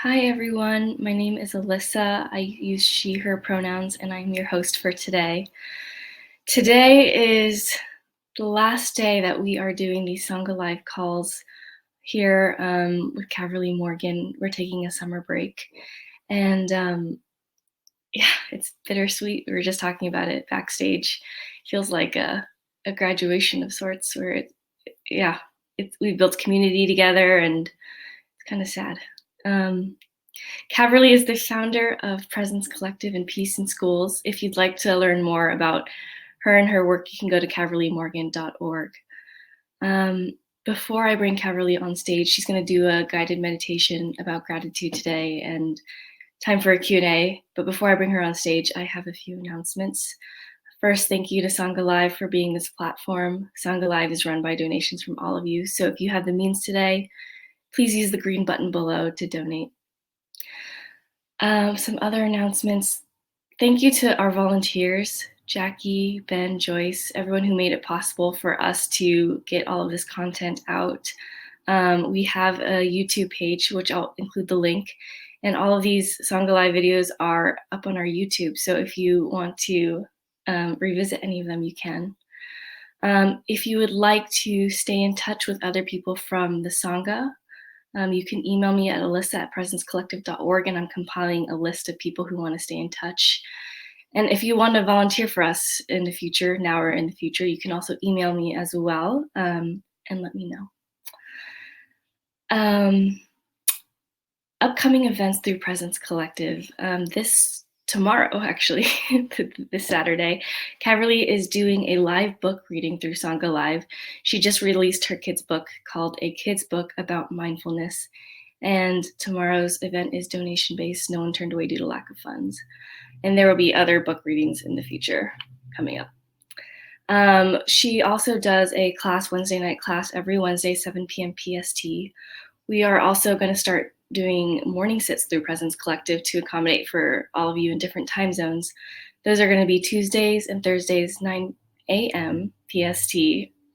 Hi everyone, my name is Alyssa. I use she, her pronouns, and I'm your host for today. Today is the last day that we are doing these Sangha Live calls here with Caverly Morgan. We're taking a summer break, and yeah, it's bittersweet. We were just talking about it backstage. Feels like a graduation of sorts where we built community together, and it's kind of sad. Caverly is the founder of Presence Collective and Peace in Schools. If you'd like to learn more about her and her work, you can go to caverlymorgan.org. Before I bring Caverly on stage, she's going to do a guided meditation about gratitude today and time for a Q&A. But before I bring her on stage, I have a few announcements. First, thank you to Sangha Live for being this platform. Sangha Live is run by donations from all of you. So if you have the means today, please use the green button below to donate. Some other announcements. Thank you to our volunteers, Jackie, Ben, Joyce, everyone who made it possible for us to get all of this content out. We have a YouTube page, which I'll include the link, and all of these Sangha Live videos are up on our YouTube. So if you want to revisit any of them, you can. If you would like to stay in touch with other people from the Sangha, you can email me at alyssa@presencecollective.org, and I'm compiling a list of people who want to stay in touch. And if you want to volunteer for us in the future, now or in the future, you can also email me as well and let me know. Upcoming events through Presence Collective. Tomorrow, actually, this Saturday, Caverly is doing a live book reading through Sangha Live. She just released her kids' book called A Kid's Book About Mindfulness. And tomorrow's event is donation-based, no one turned away due to lack of funds. And there will be other book readings in the future coming up. She also does a Wednesday night class every Wednesday, 7 p.m. PST. We are also going to start doing morning sits through Presence Collective to accommodate for all of you in different time zones. Those are going to be Tuesdays and Thursdays, 9 a.m. PST,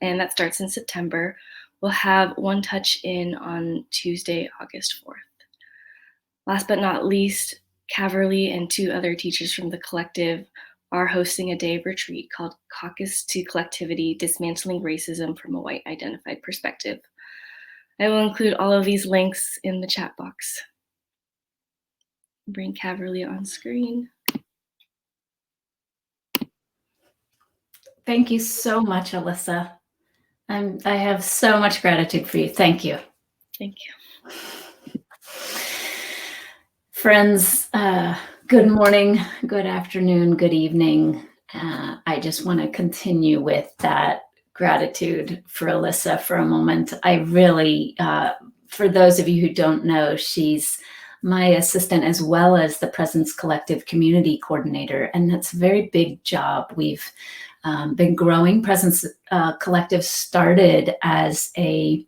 and that starts in September. We'll have One Touch In on Tuesday, August 4th. Last but not least, Caverly and two other teachers from the collective are hosting a day of retreat called Caucus to Collectivity, Dismantling Racism from a White Identified Perspective. I will include all of these links in the chat box. Bring Caverly on screen. Thank you so much, Alyssa. I have so much gratitude for you. Thank you. Thank you. Friends, good morning, good afternoon, good evening. I just want to continue with that gratitude for Alyssa for a moment. I really, for those of you who don't know, she's my assistant as well as the Presence Collective community coordinator, and that's a very big job. We've been growing. Presence Collective started as a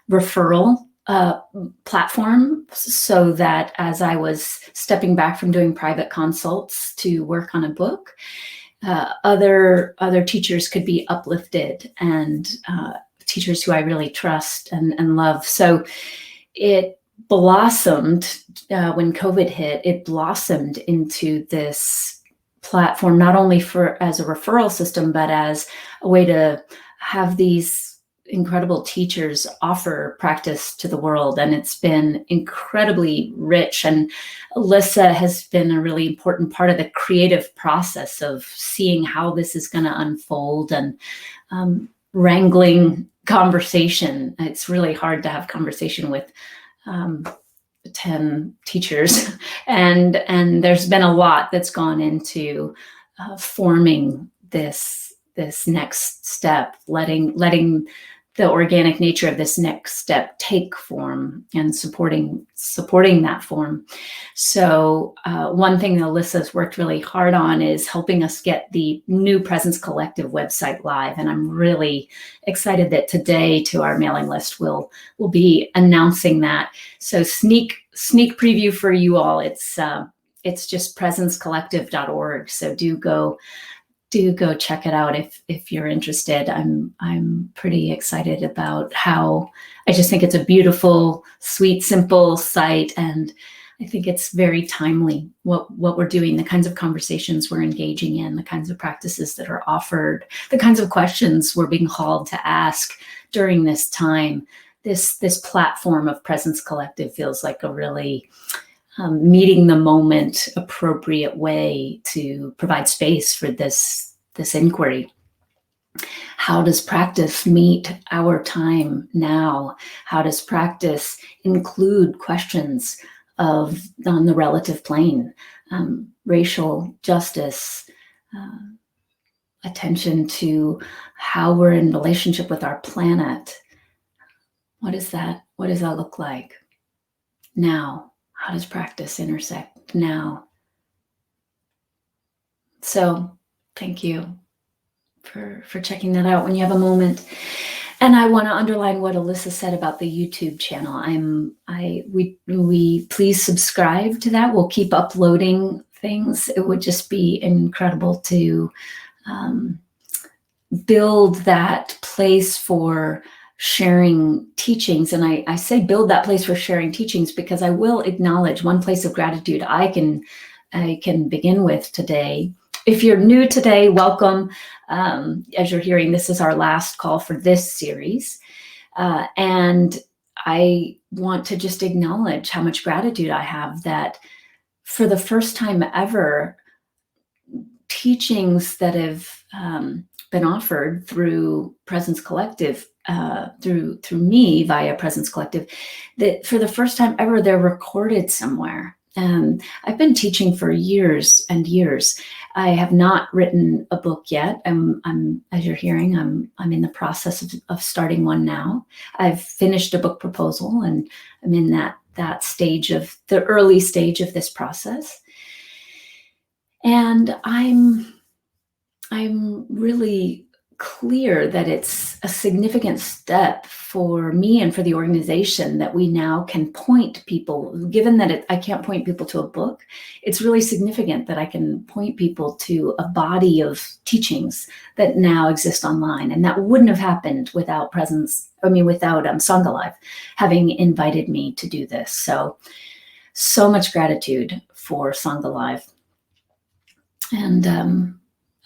referral platform so that as I was stepping back from doing private consults to work on a book, other teachers could be uplifted, and teachers who I really trust and love. So it blossomed when COVID hit. It blossomed into this platform, not only as a referral system, but as a way to have these incredible teachers offer practice to the world. And it's been incredibly rich. And Alyssa has been a really important part of the creative process of seeing how this is going to unfold and wrangling conversation. It's really hard to have conversation with 10 teachers. And there's been a lot that's gone into forming this next step, letting the organic nature of this next step take form and supporting that form. So one thing that Alyssa's worked really hard on is helping us get the new Presence Collective website live. And I'm really excited that today to our mailing list we'll be announcing that. So sneak preview for you all. It's just presencecollective.org. So do go do go check it out if you're interested. I'm pretty excited about how I just think it's a beautiful, sweet, simple site, and I think it's very timely what we're doing, the kinds of conversations we're engaging in, the kinds of practices that are offered, the kinds of questions we're being called to ask during this time. This platform of Presence Collective feels like a really meeting the moment appropriate way to provide space for this inquiry. How does practice meet our time now? How does practice include questions of on the relative plane, racial justice, attention to how we're in relationship with our planet? What is that? What does that look like now? How does practice intersect now? So thank you for checking that out when you have a moment. And I want to underline what Alyssa said about the YouTube channel. We please subscribe to that. We'll keep uploading things. It would just be incredible to build that place for sharing teachings. And I say build that place for sharing teachings because I will acknowledge one place of gratitude I can begin with today. If you're new today, welcome. As you're hearing, this is our last call for this series. And I want to just acknowledge how much gratitude I have that for the first time ever, teachings that have been offered through Presence Collective, through me via Presence Collective, that for the first time ever, they're recorded somewhere. I've been teaching for years and years. I have not written a book yet. I'm as you're hearing, I'm in the process of starting one now. I've finished a book proposal, and I'm in that stage of the early stage of this process. And I'm really clear that it's a significant step for me and for the organization that we now can point people, given that I can't point people to a book, it's really significant that I can point people to a body of teachings that now exist online. And that wouldn't have happened without Sangha Live having invited me to do this. So much gratitude for Sangha Live. And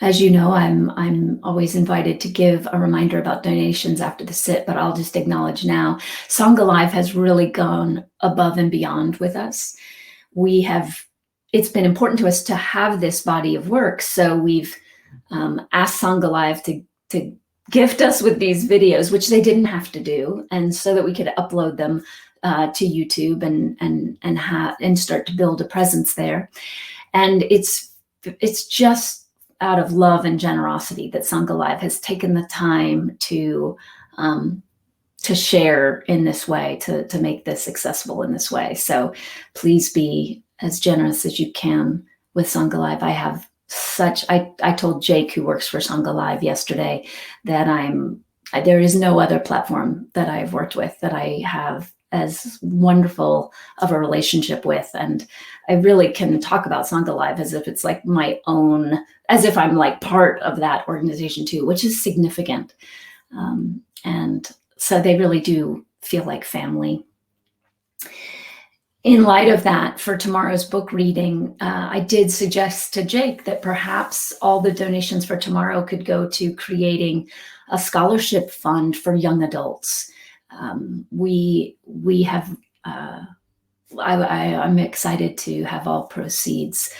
as you know, I'm always invited to give a reminder about donations after the sit, but I'll just acknowledge now, Sangha Live has really gone above and beyond with us. It's been important to us to have this body of work, so we've asked Sangha Live to gift us with these videos, which they didn't have to do, and so that we could upload them to YouTube and start to build a presence there. And it's just out of love and generosity that Sangha Live has taken the time to share in this way, to make this accessible in this way. So please be as generous as you can with Sangha Live. I told Jake, who works for Sangha Live, yesterday that there is no other platform that I've worked with that I have as wonderful of a relationship with. And I really can talk about Sangha Live as if it's like my own, as if I'm like part of that organization too, which is significant. And so they really do feel like family. In light of that, for tomorrow's book reading, I did suggest to Jake that perhaps all the donations for tomorrow could go to creating a scholarship fund for young adults. I'm excited to have all proceeds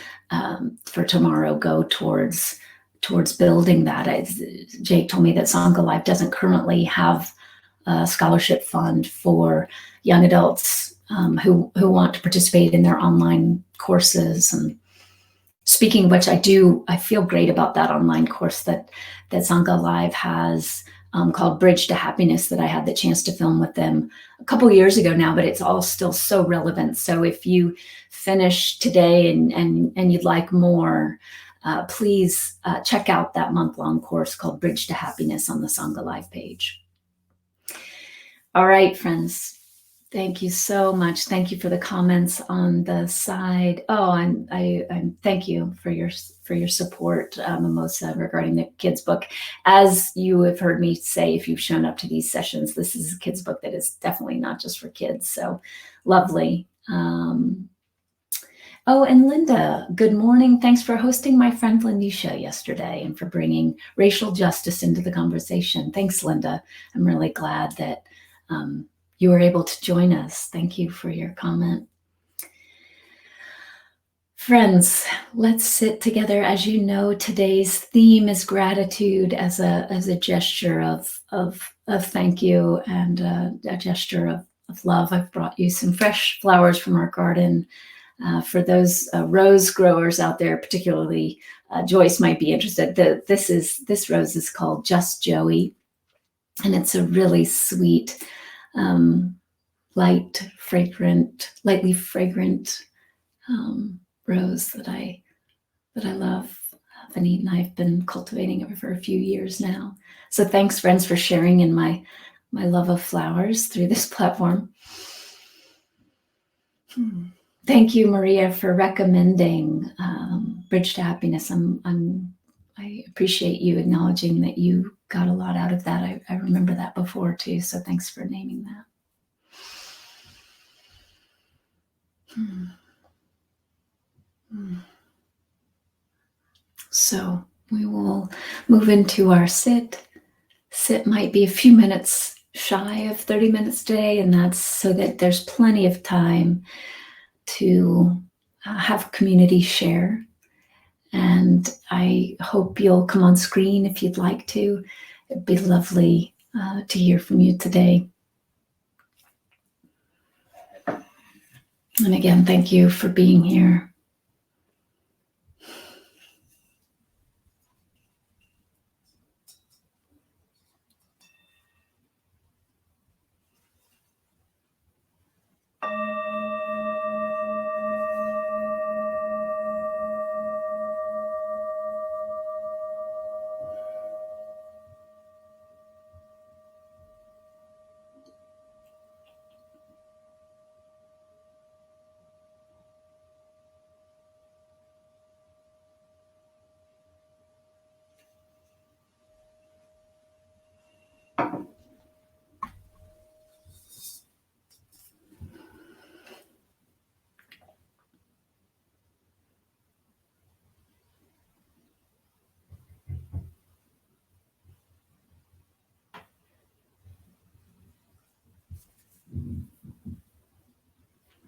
for tomorrow go towards building that. Jake told me that Sangha Live doesn't currently have a scholarship fund for young adults who want to participate in their online courses. And speaking of which, I feel great about that online course that Sangha Live has called Bridge to Happiness, that I had the chance to film with them a couple years ago now, but it's all still so relevant. So if you finish today and you'd like more, please check out that month-long course called Bridge to Happiness on the Sangha Live page. All right, friends, Thank you so much. Thank you for the comments on the side. Oh, and I thank you for your support, Mimosa, regarding the kids book. As you have heard me say, if you've shown up to these sessions, this is a kids book that is definitely not just for kids. So lovely. Oh, and Linda, good morning. Thanks for hosting my friend Lanisha yesterday and for bringing racial justice into the conversation. Thanks, Linda. I'm really glad that you were able to join us. Thank you for your comment. Friends, let's sit together. As you know, today's theme is gratitude as a gesture of thank you and a gesture of love. I've brought you some fresh flowers from our garden. For those rose growers out there, particularly Joyce might be interested. This rose is called Just Joey, and it's a really sweet, lightly fragrant rose that I love. And I've been cultivating it for a few years now. So thanks, friends, for sharing in my love of flowers through this platform. Thank you, Maria, for recommending Bridge to Happiness. I appreciate you acknowledging that you got a lot out of that. I remember that before too, so thanks for naming that. So we will move into our sit. Sit might be a few minutes shy of 30 minutes today, and that's so that there's plenty of time to have community share. And I hope you'll come on screen if you'd like to. It'd be lovely to hear from you today. And again, thank you for being here.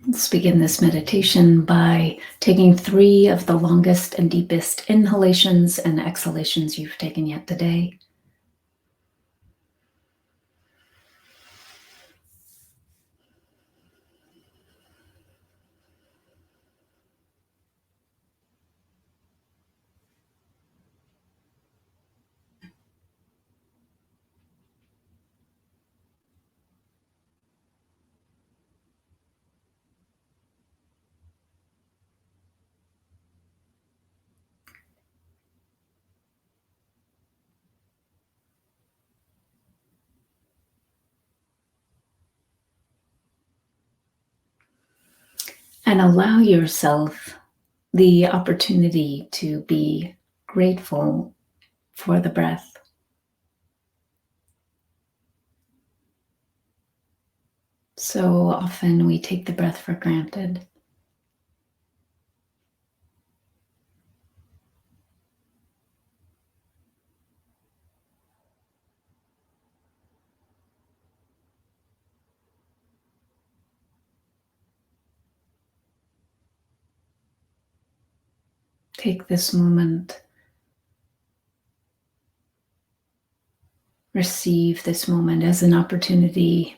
Let's begin this meditation by taking 3 of the longest and deepest inhalations and exhalations you've taken yet today. And allow yourself the opportunity to be grateful for the breath. So often we take the breath for granted. Take this moment. Receive this moment as an opportunity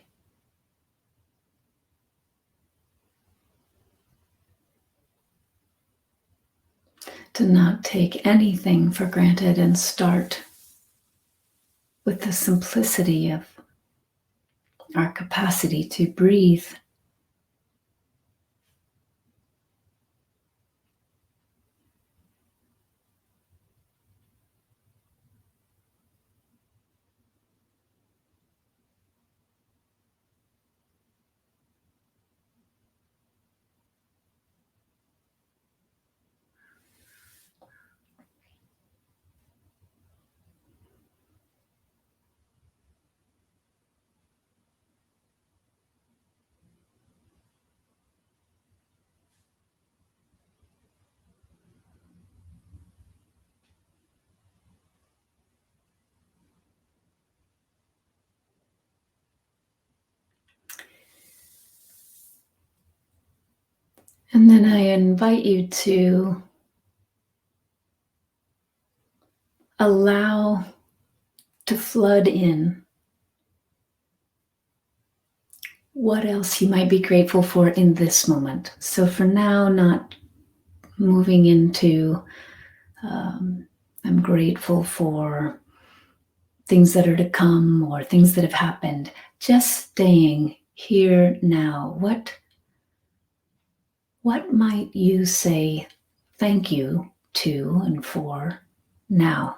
to not take anything for granted and start with the simplicity of our capacity to breathe. And then I invite you to allow to flood in what else you might be grateful for in this moment. So for now, not moving into I'm grateful for things that are to come or things that have happened. Just staying here now. What might you say thank you to and for now?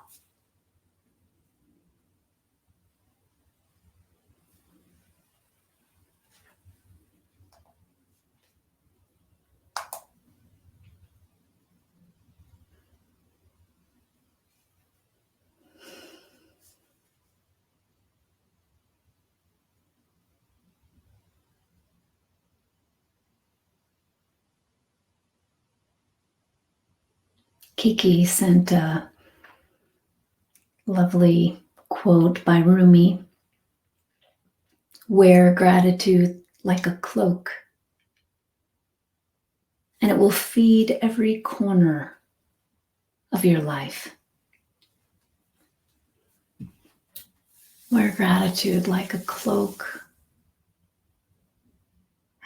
Kiki sent a lovely quote by Rumi: wear gratitude like a cloak, and it will feed every corner of your life. Wear gratitude like a cloak,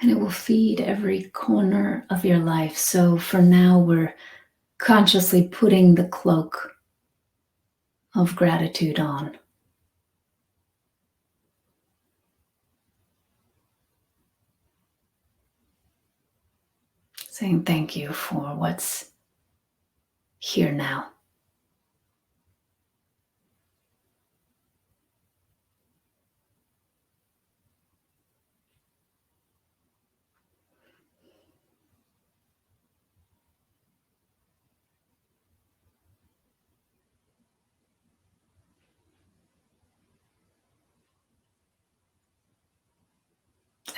and it will feed every corner of your life. So for now, we're consciously putting the cloak of gratitude on. Saying thank you for what's here now.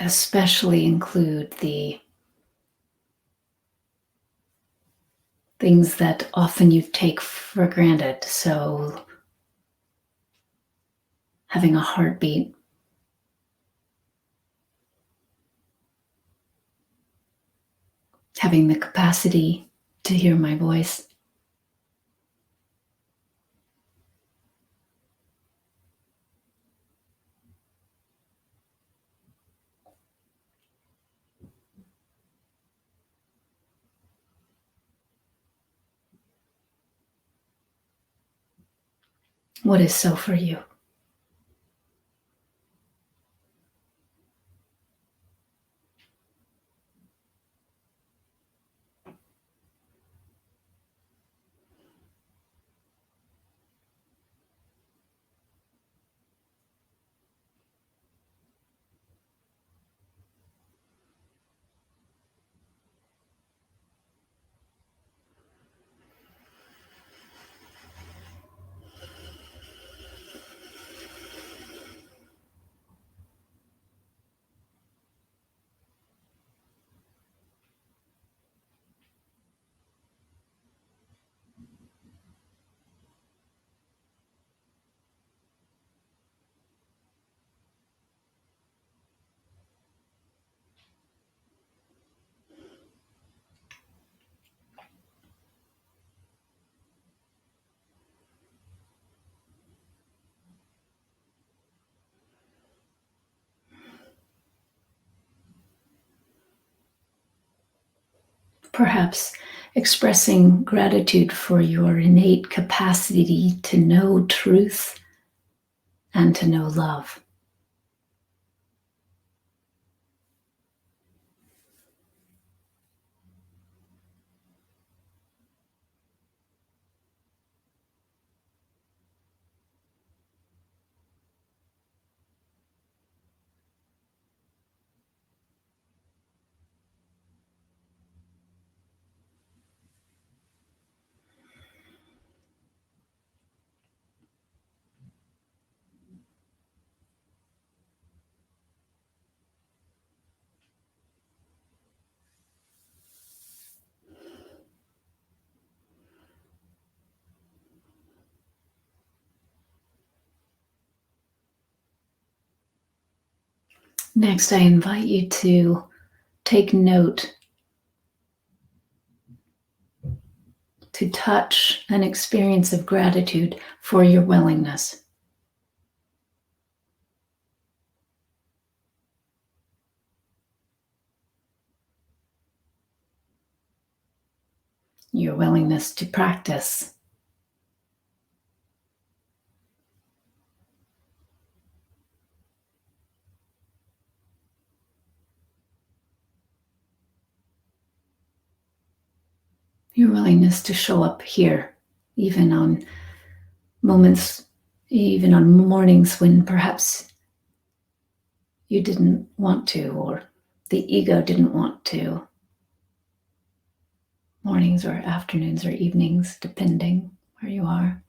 Especially include the things that often you take for granted. So having a heartbeat, having the capacity to hear my voice, what is so for you. Perhaps expressing gratitude for your innate capacity to know truth and to know love. Next, I invite you to take note to touch an experience of gratitude for your willingness. Your willingness to practice. Your willingness to show up here, even on moments, even on mornings when perhaps you didn't want to, or the ego didn't want to. Mornings or afternoons or evenings, depending where you are.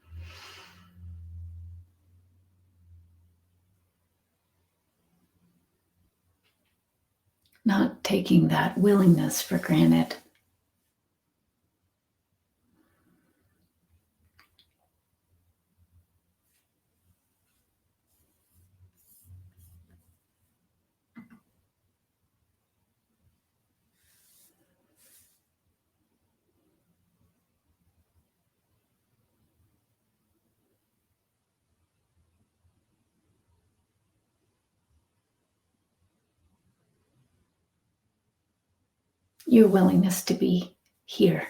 Not taking that willingness for granted. Your willingness to be here.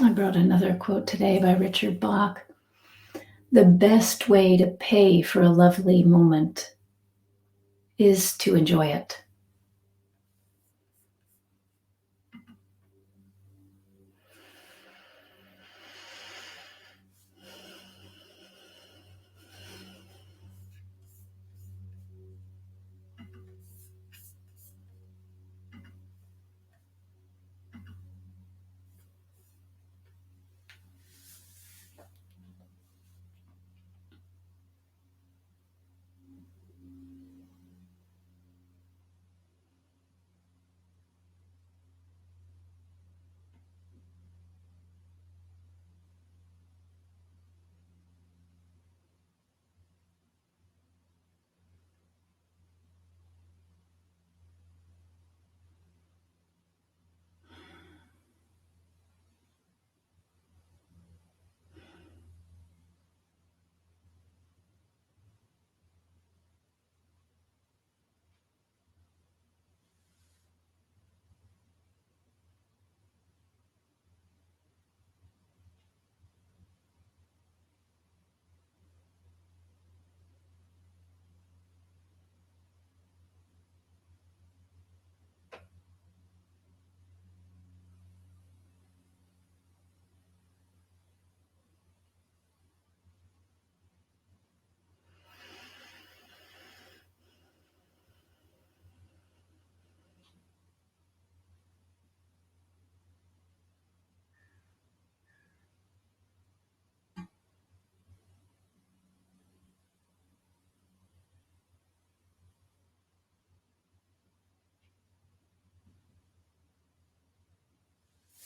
I brought another quote today by Richard Bach. The best way to pay for a lovely moment is to enjoy it.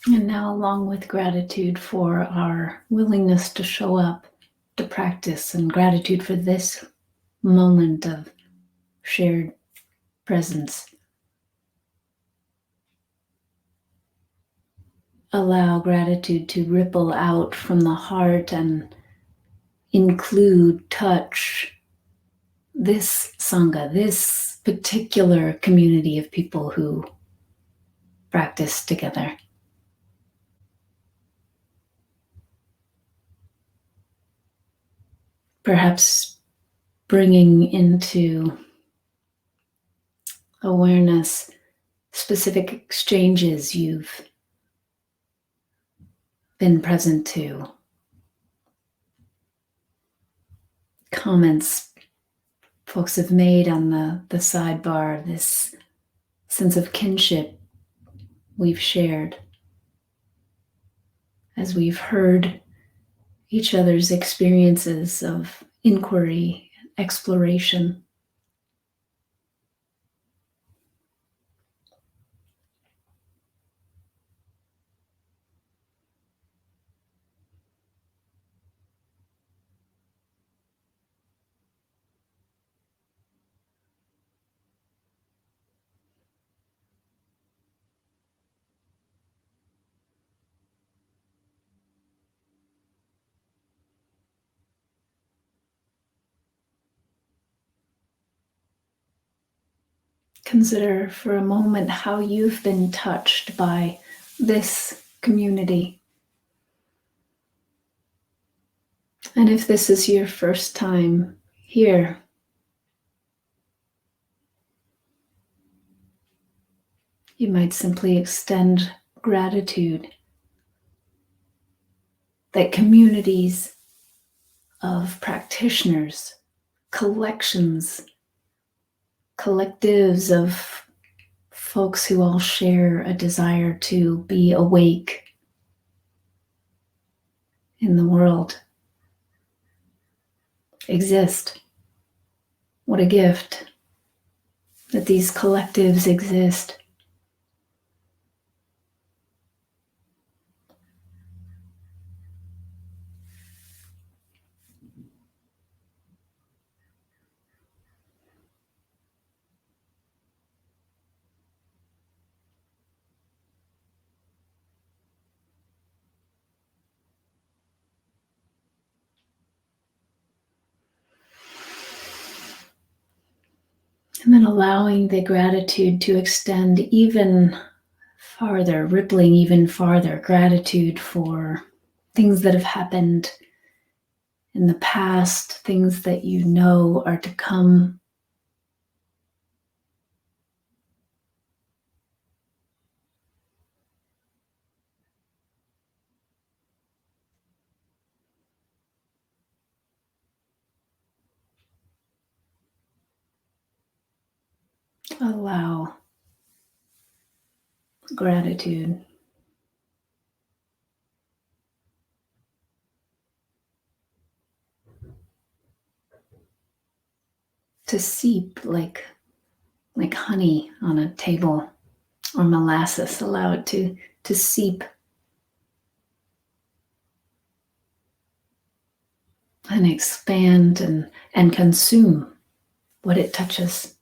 And now, along with gratitude for our willingness to show up, to practice, and gratitude for this moment of shared presence, allow gratitude to ripple out from the heart and include, touch this Sangha, this particular community of people who practice together. Perhaps bringing into awareness specific exchanges you've been present to, comments folks have made on the sidebar, this sense of kinship we've shared as we've heard each other's experiences of inquiry, exploration. Consider for a moment how you've been touched by this community. And if this is your first time here, you might simply extend gratitude that communities of practitioners, collections, collectives of folks who all share a desire to be awake in the world exist. What a gift that these collectives exist. And then allowing the gratitude to extend even farther, rippling even farther. Gratitude for things that have happened in the past, things that you know are to come. Allow gratitude to seep like honey on a table, or molasses. Allow it to seep and expand and consume what it touches.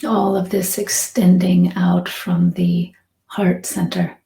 All of this extending out from the heart center.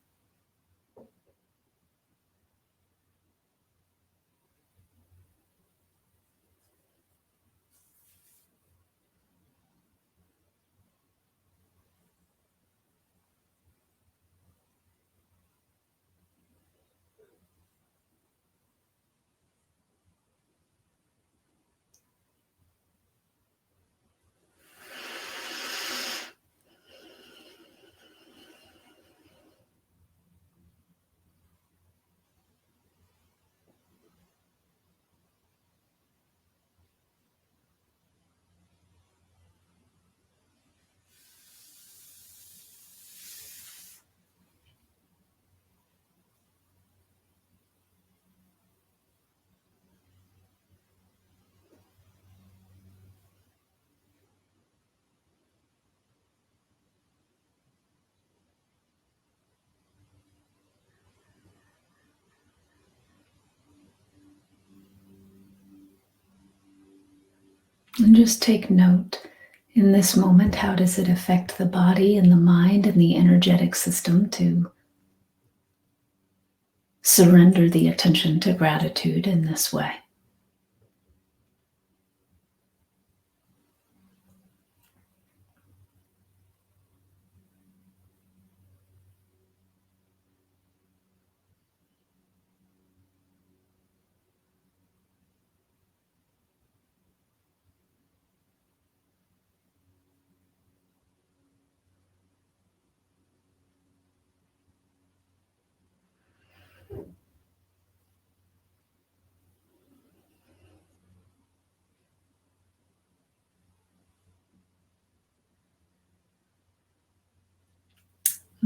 And just take note in this moment, how does it affect the body and the mind and the energetic system to surrender the attention to gratitude in this way?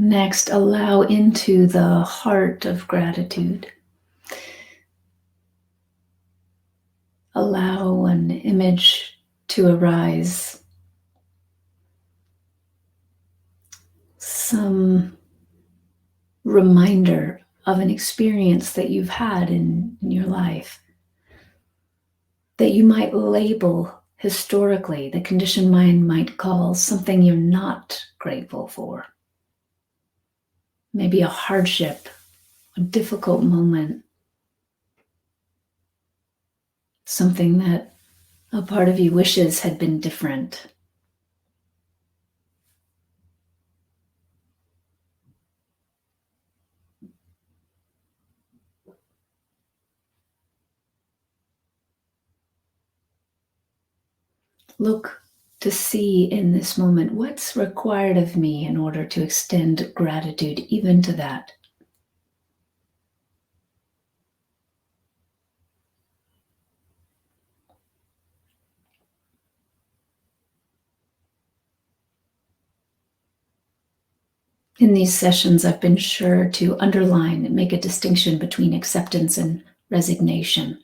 Next, allow into the heart of gratitude. Allow an image to arise. Some reminder of an experience that you've had in your life that you might label historically, the conditioned mind might call something you're not grateful for. Maybe a hardship, a difficult moment. something that a part of you wishes had been different. Look to see in this moment what's required of me in order to extend gratitude even to that. In these sessions, I've been sure to underline and make a distinction between acceptance and resignation.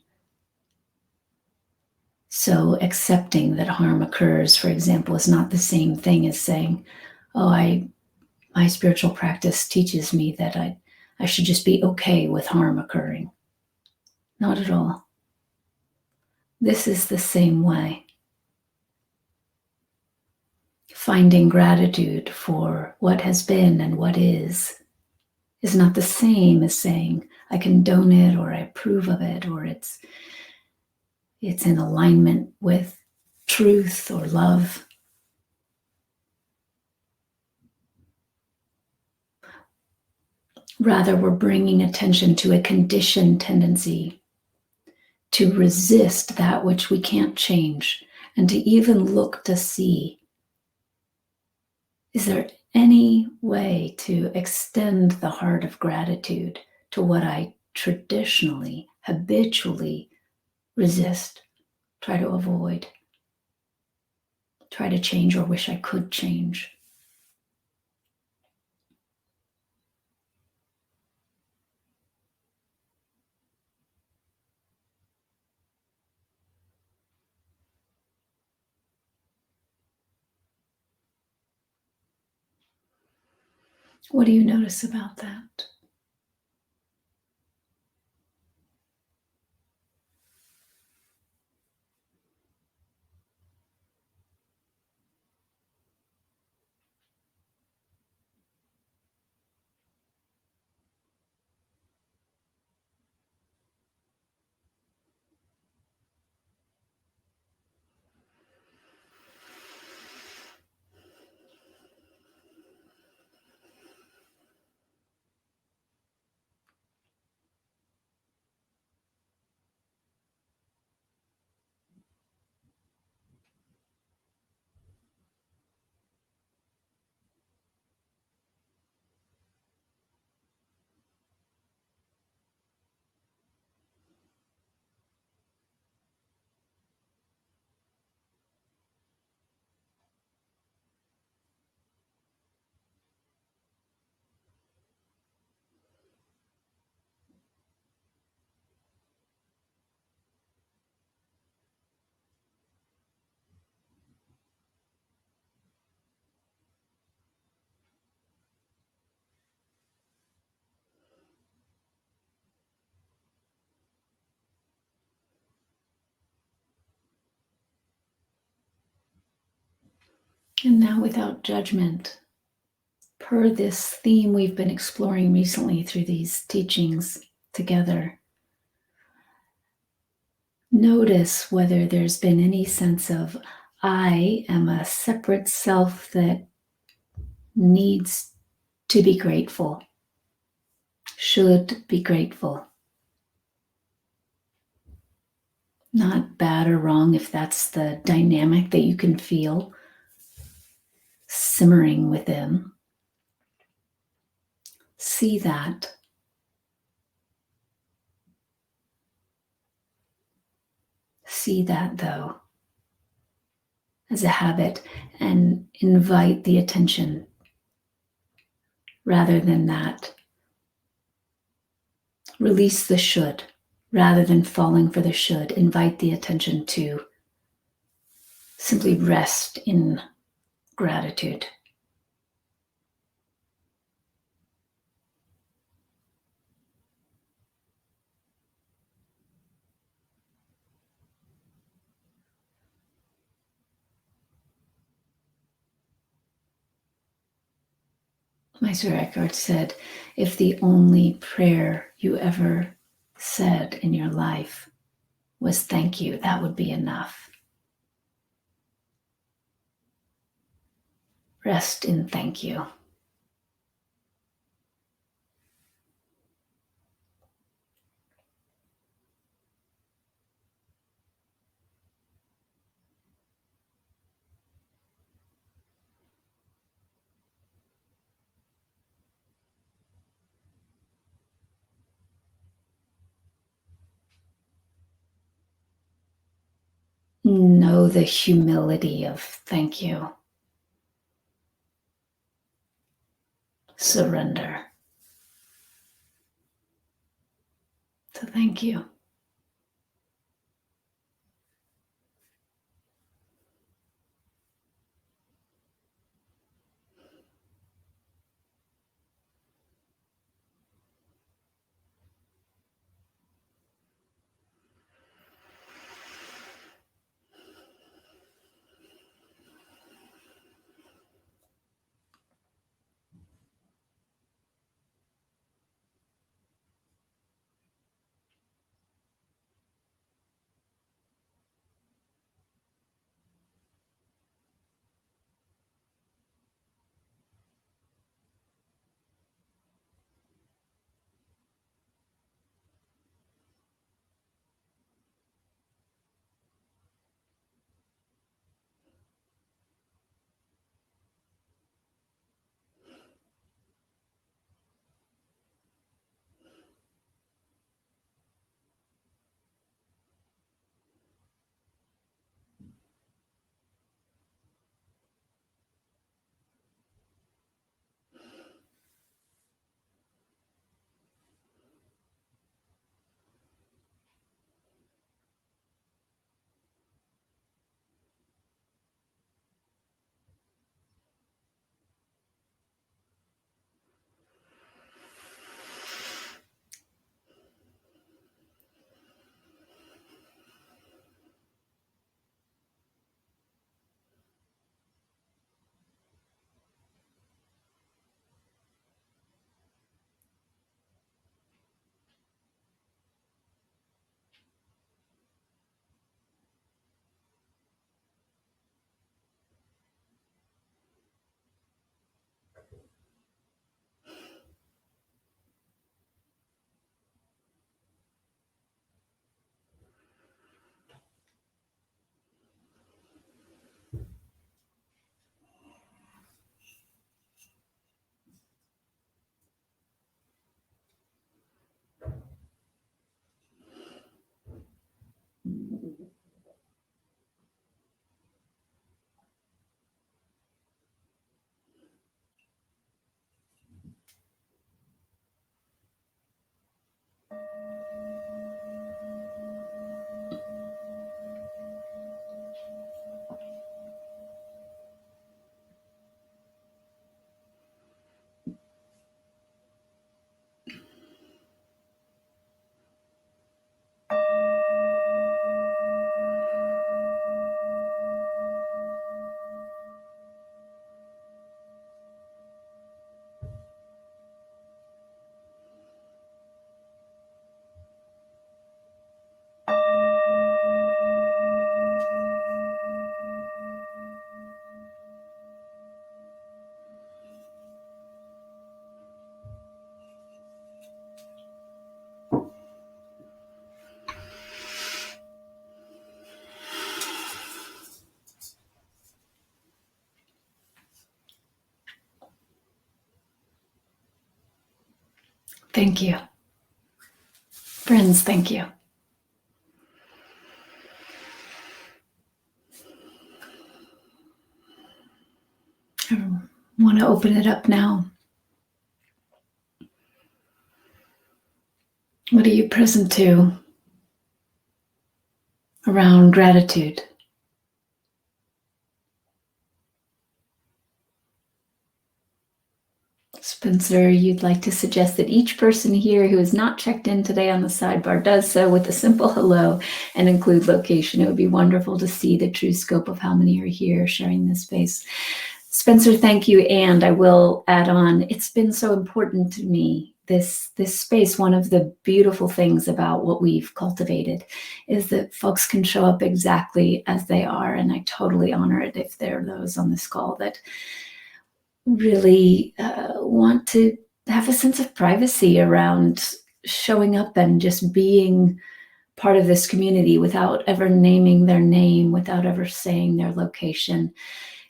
So accepting that harm occurs, for example, is not the same thing as saying, oh, my spiritual practice teaches me that I should just be okay with harm occurring. Not at all. This is the same way. Finding gratitude for what has been and what is not the same as saying I condone it or I approve of it or it's in alignment with truth or love. Rather, we're bringing attention to a conditioned tendency to resist that which we can't change and to even look to see, is there any way to extend the heart of gratitude to what I traditionally, habitually resist, try to avoid, try to change or wish I could change? What do you notice about that? And now, without judgment, per this theme we've been exploring recently through these teachings together, notice whether there's been any sense of I am a separate self that needs to be grateful, should be grateful. Not bad or wrong if that's the dynamic that you can feel simmering within. See that. See that, though, as a habit and invite the attention rather than that. Release the should rather than falling for the should. Invite the attention to simply rest in gratitude. Meister Eckhart said, if the only prayer you ever said in your life was thank you. That would be enough. Rest in thank you. Know the humility of thank you. Surrender to thank you. Thank you. Friends, thank you. I want to open it up now. What are you present to around gratitude? Spencer, you'd like to suggest that each person here who is not checked in today on the sidebar does so with a simple hello and include location. It would be wonderful to see the true scope of how many are here sharing this space. Spencer, thank you. And I will add on, it's been so important to me this space, one of the beautiful things about what we've cultivated is that folks can show up exactly as they are. And I totally honor it if there are those on this call that really want to have a sense of privacy around showing up and just being part of this community without ever naming their name, without ever saying their location.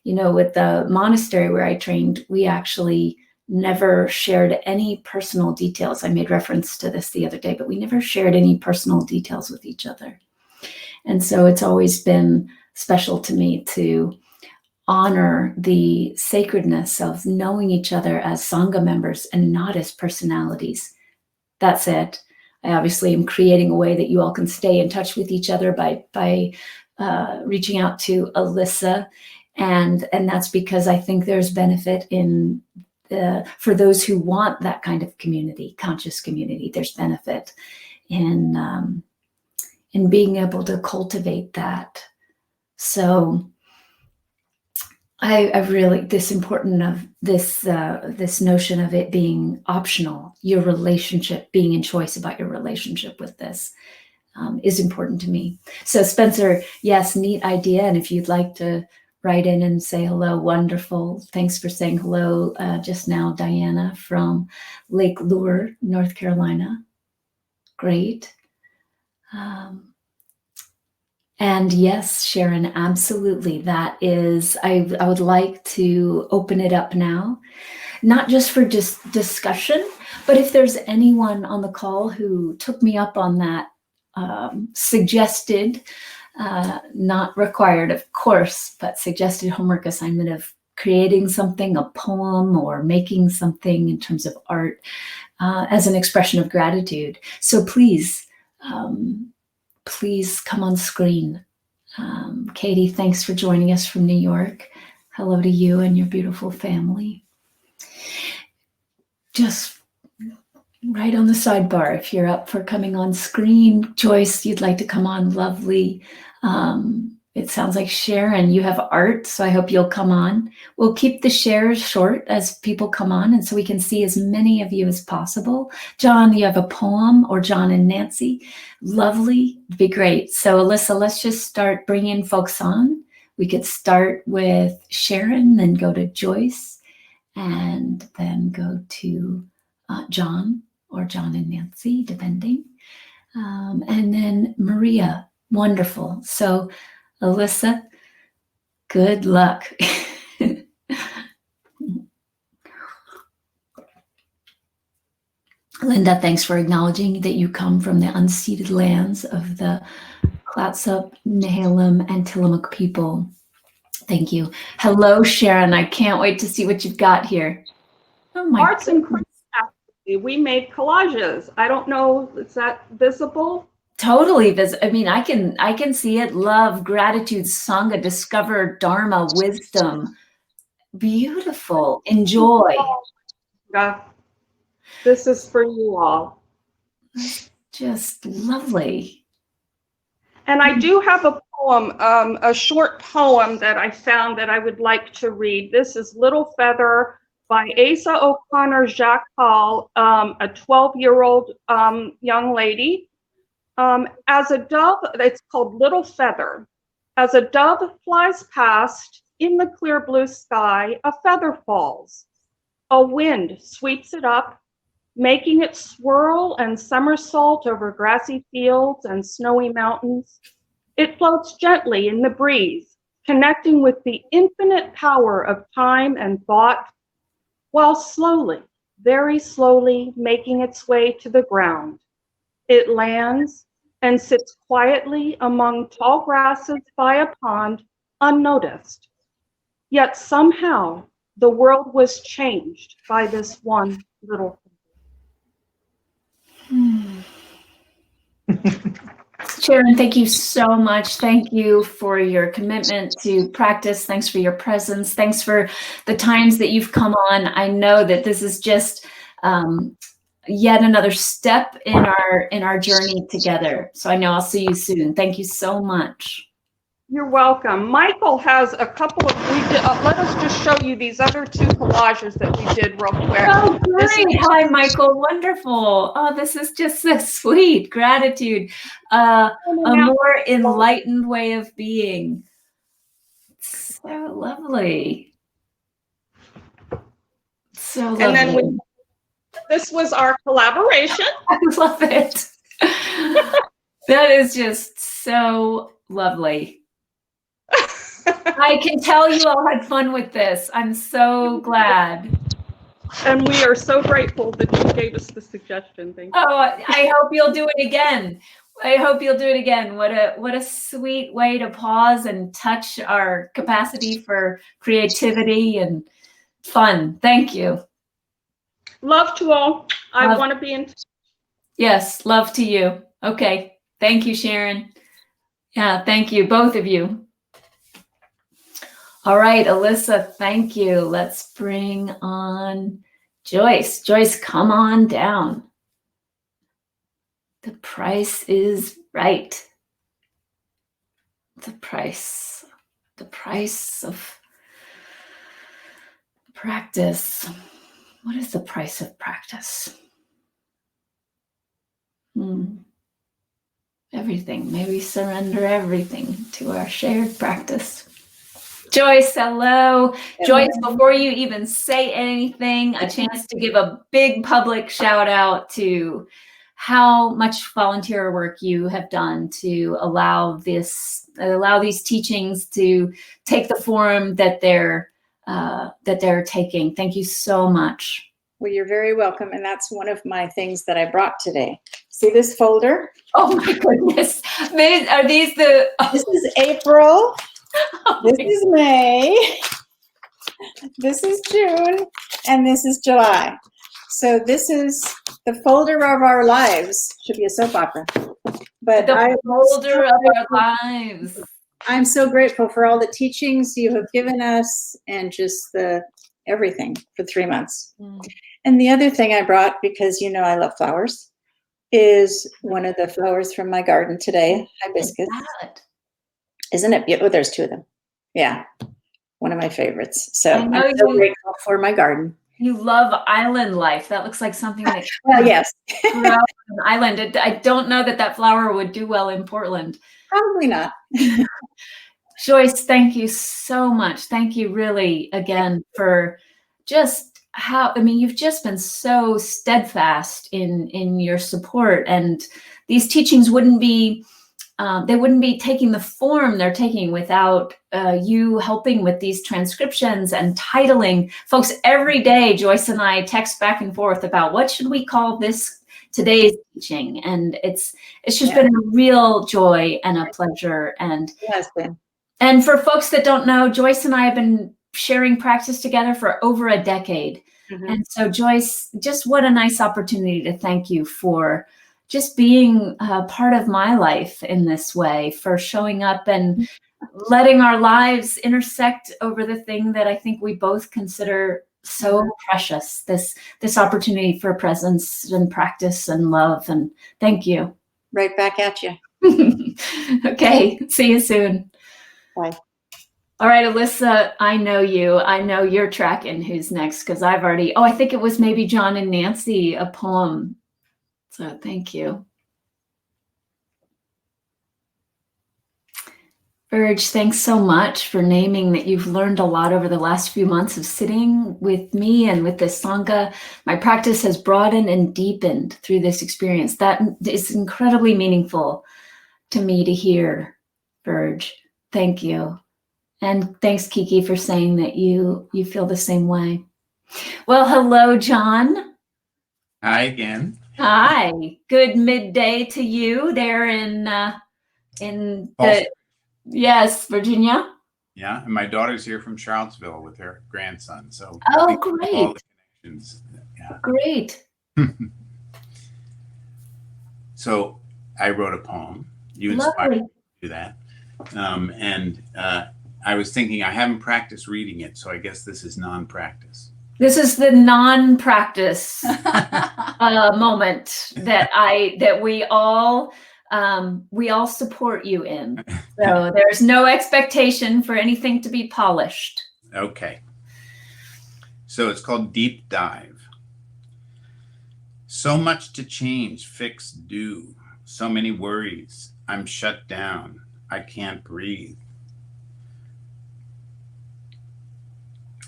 With the monastery where I trained, we actually never shared any personal details. I made reference to this the other day, but we never shared any personal details with each other. And so it's always been special to me to honor the sacredness of knowing each other as Sangha members and not as personalities. That said, I obviously am creating a way that you all can stay in touch with each other by reaching out to Alyssa. And that's because I think there's benefit in for those who want that kind of community, conscious community. There's benefit in being able to cultivate that. So I really, this important of this notion of it being optional, your relationship, being in choice about your relationship with this is important to me. So Spencer, yes, neat idea. And if you'd like to write in and say hello, wonderful. Thanks for saying hello just now, Diana from Lake Lure, North Carolina. Great. And yes, Sharon, absolutely. That is, I would like to open it up now, not just for discussion, but if there's anyone on the call who took me up on that suggested, not required, of course, but suggested homework assignment of creating something, a poem or making something in terms of art as an expression of gratitude. So please come on screen. Katie, thanks for joining us from New York. Hello to you and your beautiful family. Just right on the sidebar, if you're up for coming on screen. Joyce, you'd like to come on, lovely. It sounds like Sharon, you have art, so I hope you'll come on. We'll keep the shares short as people come on, and so we can see as many of you as possible. John, you have a poem, or John and Nancy. Lovely, it'd be great. So Alyssa, let's just start bringing folks on. We could start with Sharon, then go to Joyce, and then go to John, or John and Nancy, depending. And then Maria, wonderful. So Alyssa, good luck. Linda, thanks for acknowledging that you come from the unceded lands of the Clatsop, Nehalem, and Tillamook people. Thank you. Hello, Sharon. I can't wait to see what you've got here. Oh my Arts goodness. And crafts, actually. We made collages. I don't know, is that visible? Totally visible. I mean, I can see it. Love, gratitude, Sangha, discover Dharma, wisdom. Beautiful. Enjoy. Yeah. This is for you all. Just lovely. And I do have a poem, a short poem that I found that I would like to read. This is Little Feather by Asa O'Connor Jacques Hall, a 12-year-old young lady. As a dove, it's called Little Feather. As a dove flies past in the clear blue sky, a feather falls. A wind sweeps it up, making it swirl and somersault over grassy fields and snowy mountains. It floats gently in the breeze, connecting with the infinite power of time and thought, while slowly, very slowly, making its way to the ground. It lands and sits quietly among tall grasses by a pond, unnoticed. Yet somehow the world was changed by this one little Sharon, thank you so much. Thank you for your commitment to practice. Thanks for your presence. Thanks for the times that you've come on. I know that this is just yet another step in our journey together. So I know I'll see you soon. Thank you so much. You're welcome. Michael has a couple of, let us just show you these other two collages that we did real quick. Oh, great. Hi, Michael. Wonderful. Oh, this is just so sweet. Gratitude. A more enlightened way of being. So lovely. So lovely. And then this was our collaboration. I love it. That is just so lovely. I can tell you all had fun with this. I'm so glad. And we are so grateful that you gave us the suggestion. Thank you. Oh, I hope you'll do it again. I hope you'll do it again. What a sweet way to pause and touch our capacity for creativity and fun. Thank you. Love to all. I want to be in. Yes, love to you. Okay. Thank you, Sharon. Yeah, thank you, both of you. All right, Alyssa, thank you. Let's bring on Joyce. Joyce, come on down. The price is right. The price of practice. What is the price of practice? Everything. Maybe surrender everything to our shared practice. Joyce, hello. Joyce, before you even say anything, a chance to give a big public shout out to how much volunteer work you have done to allow these teachings to take the form that they're taking. Thank you so much. Well, you're very welcome. And that's one of my things that I brought today. See this folder? Oh my goodness. Are these the... This is April. This is May. This is June. And this is July. So this is the folder of our lives. Should be a soap opera. But the folder of our lives. I'm so grateful for all the teachings you have given us and just everything for 3 months. And the other thing I brought, because you know I love flowers, is one of the flowers from my garden today, hibiscus. Isn't it beautiful? Oh, there's two of them. Yeah, one of my favorites. So I'm so grateful for my garden. You love island life. That looks like something that well, yes. grew out on an island. I don't know that flower would do well in Portland. Probably not. Joyce, thank you so much. Thank you really again for just you've just been so steadfast in your support, and these teachings wouldn't be taking the form they're taking without you helping with these transcriptions and titling. Folks, every day, Joyce and I text back and forth about what should we call today's teaching. And it's just been a real joy and a pleasure. And it has been. And for folks that don't know, Joyce and I have been sharing practice together for over a decade. And so Joyce, just what a nice opportunity to thank you for just being part of my life in this way, for showing up and letting our lives intersect over the thing that I think we both consider so precious, this opportunity for presence and practice and love. And thank you. Right back at you. Okay, see you soon. Bye. All right, Alyssa, I know you. I know you're tracking who's next, because I've already, I think it was maybe John and Nancy, a poem. So thank you. Urge, thanks so much for naming that you've learned a lot over the last few months of sitting with me and with this Sangha. My practice has broadened and deepened through this experience. That is incredibly meaningful to me to hear, Urge. Thank you. And thanks, Kiki, for saying that you feel the same way. Well, hello, John. Hi again. Hi. Good midday to you there in yes, Virginia. Yeah, and my daughter's here from Charlottesville with her grandson. So great. All the connections. Yeah. Great. So I wrote a poem. You inspired me to do that. And I was thinking I haven't practiced reading it, so I guess this is non-practice. This is the non-practice moment that we all we all support you in. So there's no expectation for anything to be polished. Okay. So it's called Deep Dive. So much to change, fix, do. So many worries. I'm shut down. I can't breathe.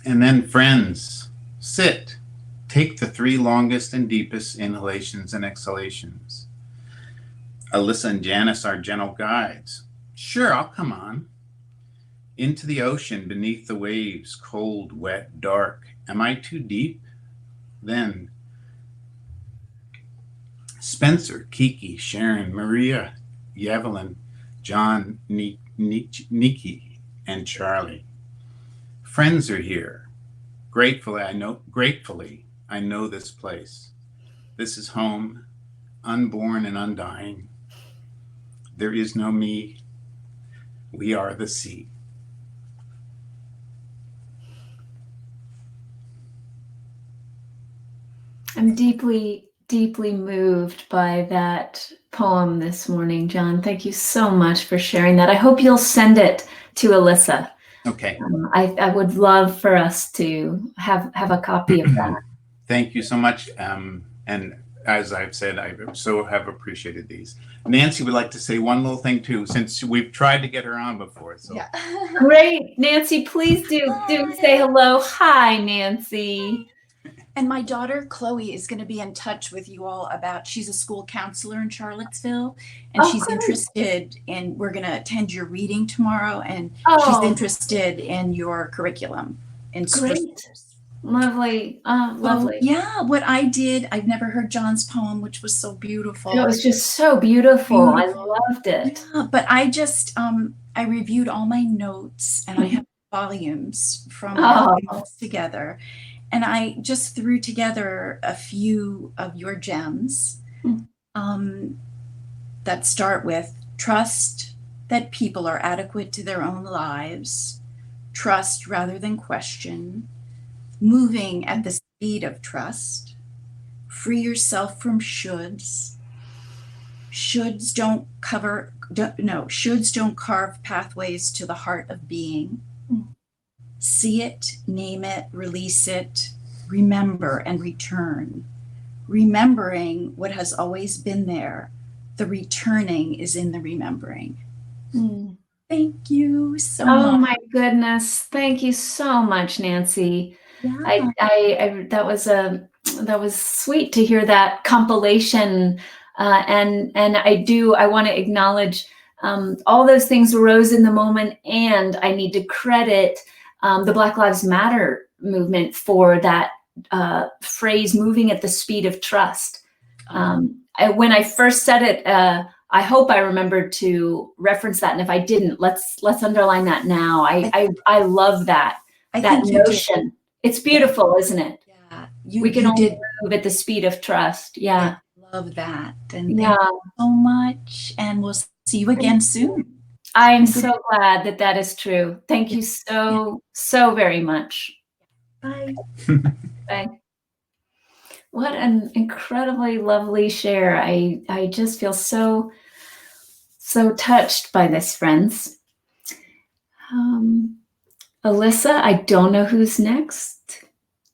And then friends, sit. Take the 3 longest and deepest inhalations and exhalations. Alyssa and Janice are gentle guides. Sure, I'll come on. Into the ocean, beneath the waves, cold, wet, dark. Am I too deep? Then Spencer, Kiki, Sharon, Maria, Evelyn, John, Nikki, and Charlie. Friends are here. Gratefully, I know this place. This is home, unborn and undying. There is no me. We are the sea. I'm deeply, deeply moved by that poem this morning, John. Thank you so much for sharing that. I hope you'll send it to Alyssa. Okay. I would love for us to have a copy of that. Thank you so much. And as I've said, I so have appreciated these. Nancy would like to say one little thing too, since we've tried to get her on before. So. Yeah. Great, Nancy, please do say hello. Hi, Nancy. And my daughter, Chloe, is going to be in touch with you all about, she's a school counselor in Charlottesville, and she's great. interested in, we're going to attend your reading tomorrow, and Oh. she's interested in your curriculum. In Great. Lovely. Lovely. Yeah, what I did, I've never heard John's poem, which was so beautiful. It was just so beautiful. Beautiful. I loved it. Yeah, but I just, I reviewed all my notes, and I have volumes from us together. And I just threw together a few of your gems that start with trust that people are adequate to their own lives, trust rather than question, moving at the speed of trust, free yourself from shoulds. Shoulds don't carve pathways to the heart of being. See it, name it, release it, remember and return. Remembering what has always been there. The returning is in the remembering. Thank you so much. Oh my goodness. Thank you so much, Nancy. Yeah. That was sweet to hear that compilation. And I want to acknowledge all those things arose in the moment, and I need to credit the Black Lives Matter movement for that phrase, moving at the speed of trust. When I first said it, I hope I remembered to reference that. And if I didn't, let's underline that now. I love that notion. It's beautiful, isn't it? Yeah. We can only move at the speed of trust. Yeah. I love that. And thank you so much. And we'll see you again soon. I'm so glad that is true. Thank you so very much. Bye. Bye. What an incredibly lovely share. I just feel so touched by this, friends. Alyssa, I don't know who's next.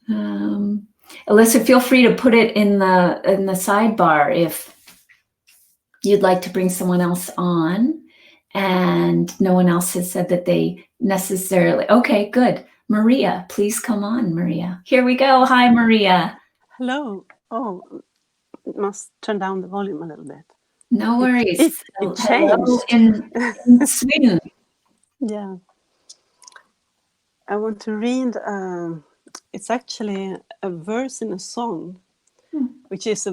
Alyssa, feel free to put it in the sidebar if you'd like to bring someone else on. And no one else has said that they necessarily. Okay, good. Maria, please come on, Maria. Here we go. Hi, Maria. Hello. Oh, must turn down the volume a little bit. No worries. It changed. In Sweden. Yeah. I want to read, it's actually a verse in a song, which is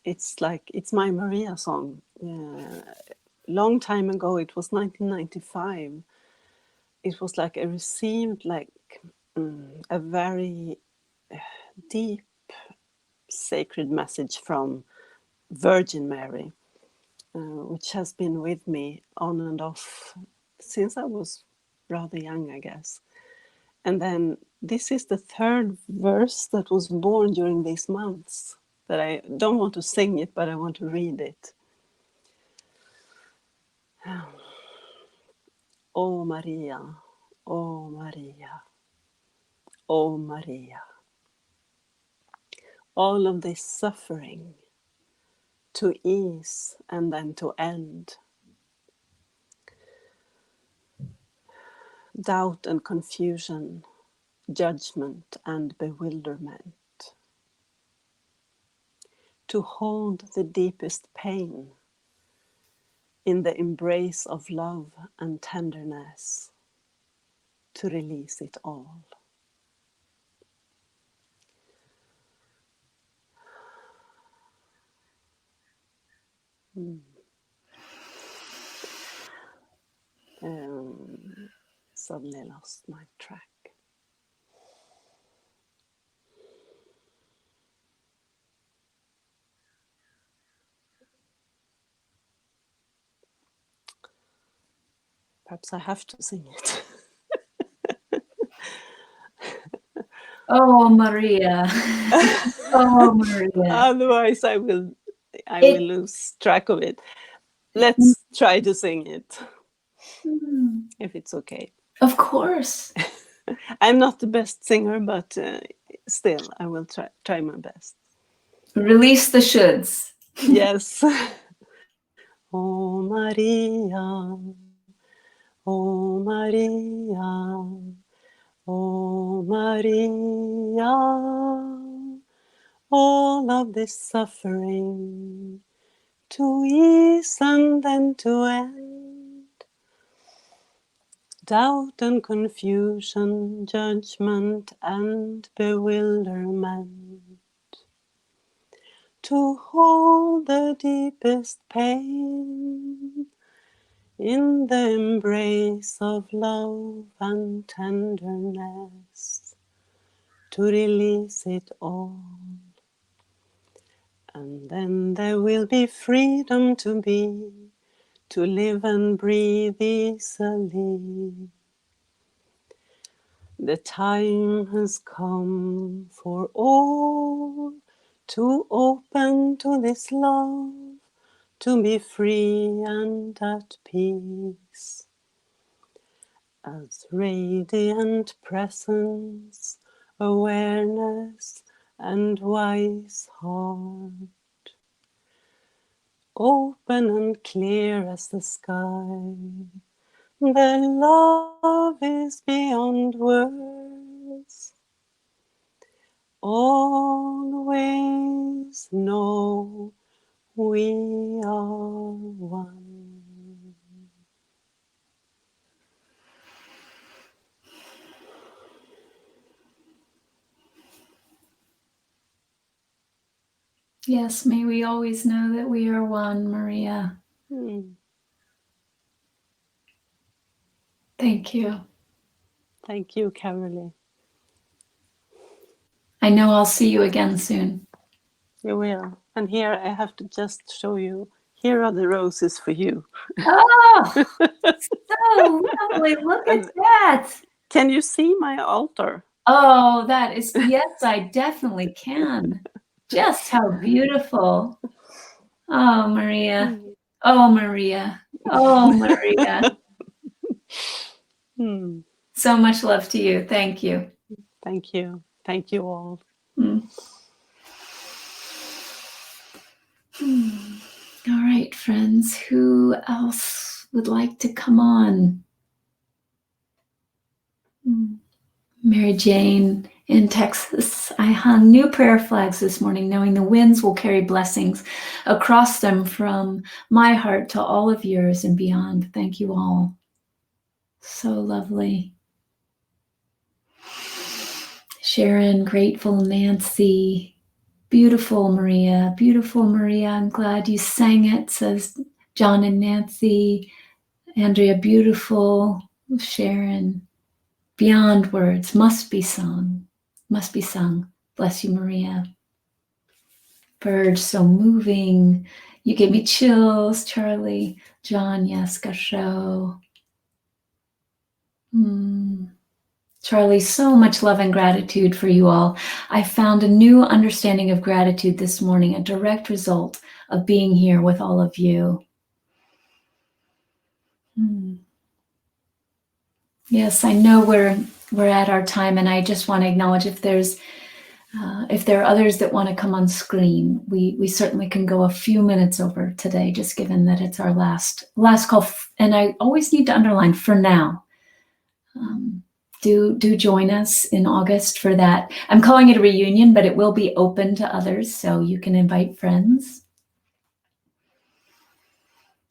it's my Maria song. Long time ago, it was 1995. It was like I received a very deep sacred message from Virgin Mary, which has been with me on and off since I was rather young, I guess. And then this is the third verse that was born during these months that I don't want to sing it, but I want to read it. Oh Maria, oh Maria, oh Maria. All of this suffering to ease and then to end. Doubt and confusion, judgment and bewilderment. To hold the deepest pain in the embrace of love and tenderness, to release it all. Suddenly lost my track. Perhaps I have to sing it. Oh, Maria. Oh, Maria. Otherwise I will lose track of it. Let's try to sing it. If it's okay. Of course. I'm not the best singer, but still, I will try my best. Release the shoulds. Yes. Oh Maria, oh Maria, oh Maria, all of this suffering to ease and then to end. Doubt and confusion, judgment and bewilderment. To hold the deepest pain in the embrace of love and tenderness, to release it all. And then there will be freedom to be, to live and breathe easily. The time has come for all to open to this love, to be free and at peace. As radiant presence, awareness and wise heart, open and clear as the sky, the love is beyond words. Always know we are one. Yes, may we always know that we are one, Maria. Thank you. Thank you, Caverly. I know I'll see you again soon. You will. And here I have to just show you. Here are the roses for you. Oh, so lovely. Look at that. Can you see my altar? Oh, that is, yes, I definitely can. Just how beautiful. Oh, Maria. Oh, Maria. Oh, Maria. So much love to you. Thank you. Thank you. Thank you all. All right, friends. Who else would like to come on? Mary Jane in Texas. I hung new prayer flags this morning, knowing the winds will carry blessings across them from my heart to all of yours and beyond. Thank you all. So lovely. Sharon, grateful, Nancy, beautiful Maria, beautiful Maria. I'm glad you sang it, says John and Nancy. Andrea, beautiful. Sharon, beyond words, must be sung, must be sung. Bless you, Maria. Bird, so moving. You gave me chills, Charlie. John, yes, Gasho. Charlie, so much love and gratitude for you all. I found a new understanding of gratitude this morning, a direct result of being here with all of you. Yes, I know we're at our time, and I just want to acknowledge if there are others that want to come on screen, we certainly can go a few minutes over today, just given that it's our last call. And I always need to underline for now. Do join us in August for that. I'm calling it a reunion, but it will be open to others, so you can invite friends.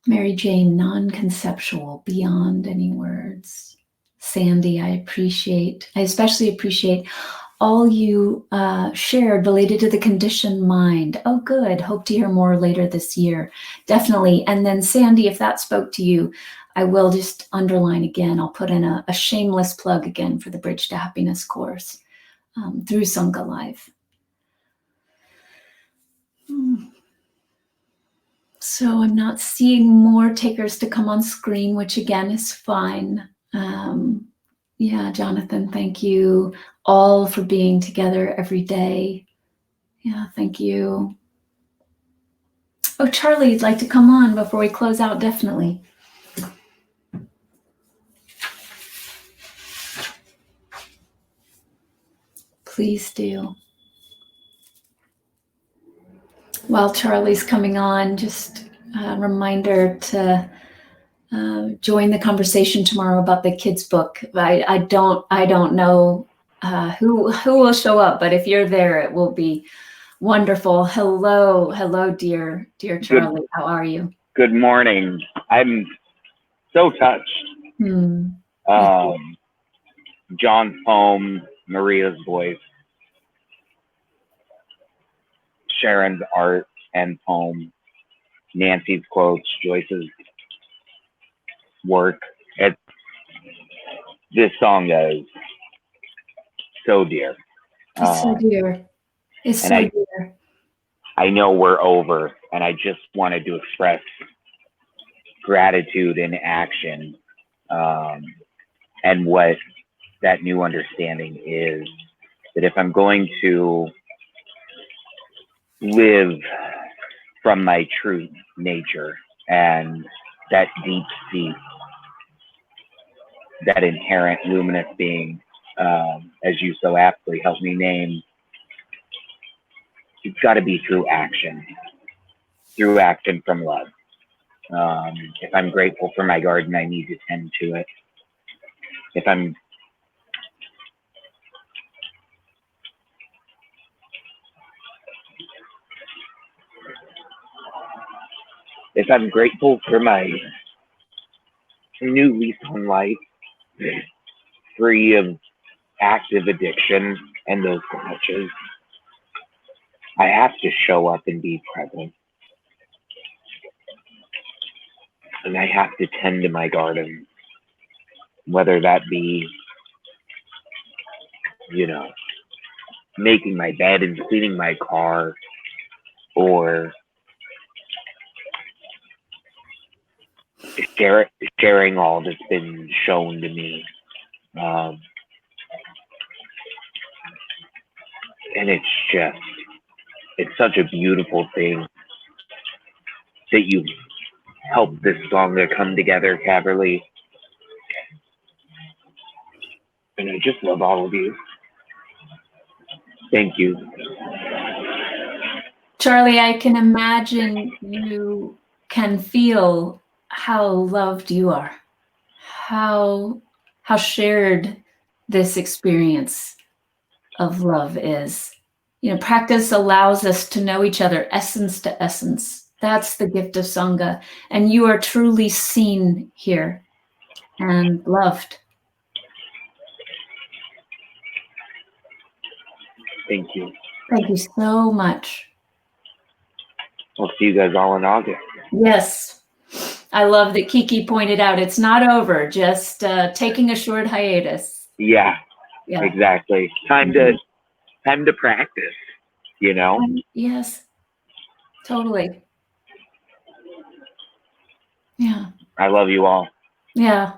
Mary Jane, non-conceptual, beyond any words. Sandy, I especially appreciate all you shared related to the conditioned mind. Oh, good. Hope to hear more later this year. Definitely. And then Sandy, if that spoke to you, I will just underline again. I'll put in a shameless plug again for the Bridge to Happiness course through Sangha Live. So I'm not seeing more takers to come on screen, which again is fine. Yeah, Jonathan, thank you all for being together every day. Yeah, thank you. Oh, Charlie, you'd like to come on before we close out, definitely. Please do. While Charlie's coming on, just a reminder to join the conversation tomorrow about the kids' book. I don't know who will show up, but if you're there, it will be wonderful. Hello, dear Charlie. How are you? Good morning. I'm so touched. John's poem, Maria's voice, Sharon's art and poem, Nancy's quotes, Joyce's work. This song is so dear. It's so dear. It's so dear. I know we're over, and I just wanted to express gratitude in action, and what that new understanding is, that if I'm going to live from my true nature and that deep seat, that inherent luminous being, as you so aptly helped me name, it's got to be through action from love. If I'm grateful for my garden, I need to tend to it. If I'm grateful for my new lease on life, free of active addiction and those clutches, I have to show up and be present. And I have to tend to my garden, whether that be, making my bed and cleaning my car, or sharing all that's been shown to me. And it's such a beautiful thing that you helped this song to come together, Caverly. And I just love all of you. Thank you. Charlie, I can imagine you can feel how loved you are, how shared this experience of love is. Practice allows us to know each other essence to essence. That's the gift of Sangha. And you are truly seen here and loved. Thank you. Thank you so much. I'll see you guys all in August. Yes. I love that Kiki pointed out it's not over, just taking a short hiatus. Yeah. Exactly. Time to practice, Yes. Totally. Yeah. I love you all. Yeah.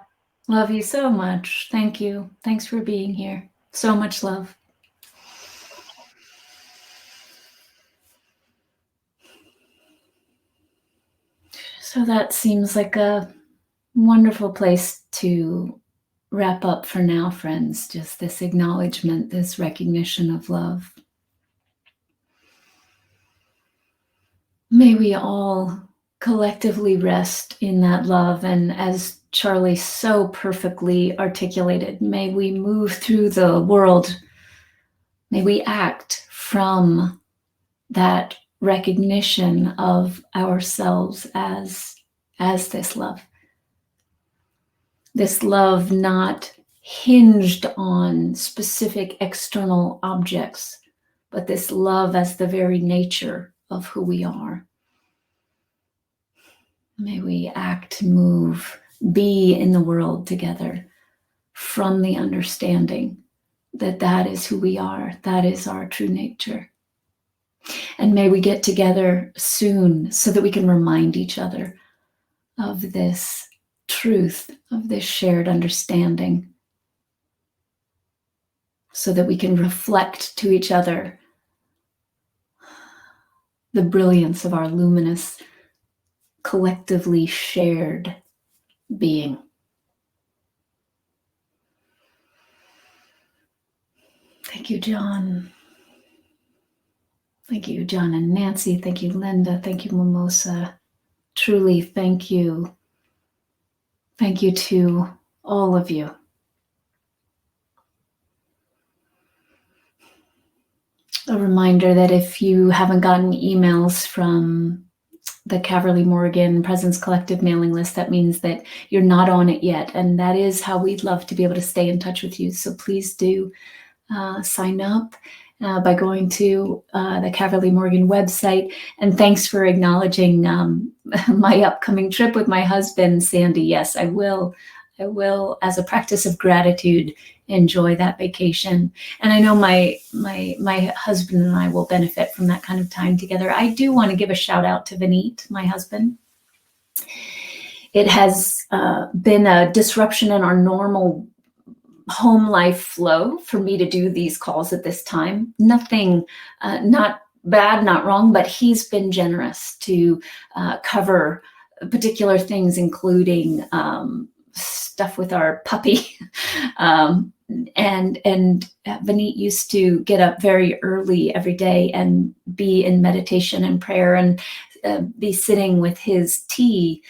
Love you so much. Thank you. Thanks for being here. So much love. So that seems like a Wonderful place to wrap up for now, friends. Just this acknowledgement, this recognition of love. May we all collectively rest in that love. And as Charlie so perfectly articulated, may we move through the world. May we act from that recognition of ourselves as this love. This love not hinged on specific external objects, but this love as the very nature of who we are. May we act, move, be in the world together from the understanding that that is who we are, that is our true nature. And may we get together soon so that we can remind each other of this truth, of this shared understanding, so that we can reflect to each other the brilliance of our luminous, collectively shared being. Thank you, John. Thank you, John and Nancy. Thank you, Linda. Thank you, Mimosa. Truly, thank you. Thank you to all of you. A reminder that if you haven't gotten emails from the Caverly Morgan Presence Collective mailing list, that means that you're not on it yet. And that is how we'd love to be able to stay in touch with you. So please do sign up by going to the Caverly Morgan website. And thanks for acknowledging my upcoming trip with my husband, Sandy. Yes, I will, as a practice of gratitude, enjoy that vacation. And I know my husband and I will benefit from that kind of time together. I do want to give a shout out to Vineet, my husband. It has been a disruption in our normal home life flow for me to do these calls at this time. Nothing, not bad, not wrong, but he's been generous to cover particular things, including stuff with our puppy. And Vineet used to get up very early every day and be in meditation and prayer and be sitting with his tea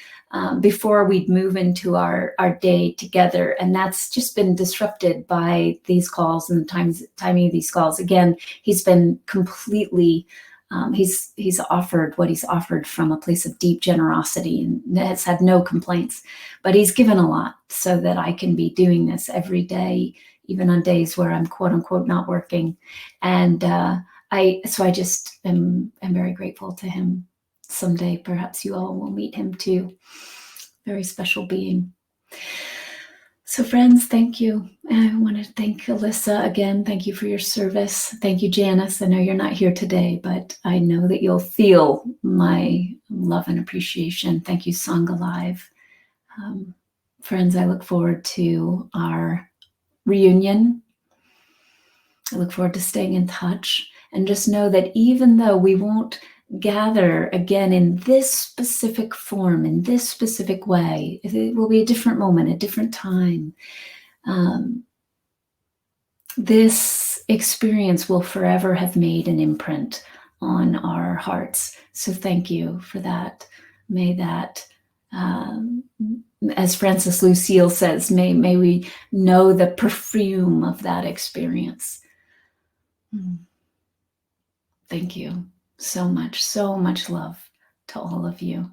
before we'd move into our day together. And that's just been disrupted by these calls and the timing of these calls. Again, he's been completely, he's offered what he's offered from a place of deep generosity and has had no complaints, but he's given a lot so that I can be doing this every day, even on days where I'm quote unquote not working. And I just am very grateful to him. Someday, perhaps you all will meet him too. Very special being. So friends, thank you. I want to thank Alyssa again. Thank you for your service. Thank you, Janice. I know you're not here today, but I know that you'll feel my love and appreciation. Thank you, Sangha Live. Friends, I look forward to our reunion. I look forward to staying in touch, and just know that even though we won't gather again in this specific form, in this specific way, it will be a different moment, a different time. This experience will forever have made an imprint on our hearts. So thank you for that. May that, as Francis Lucille says, may we know the perfume of that experience. Thank you so much love to all of you.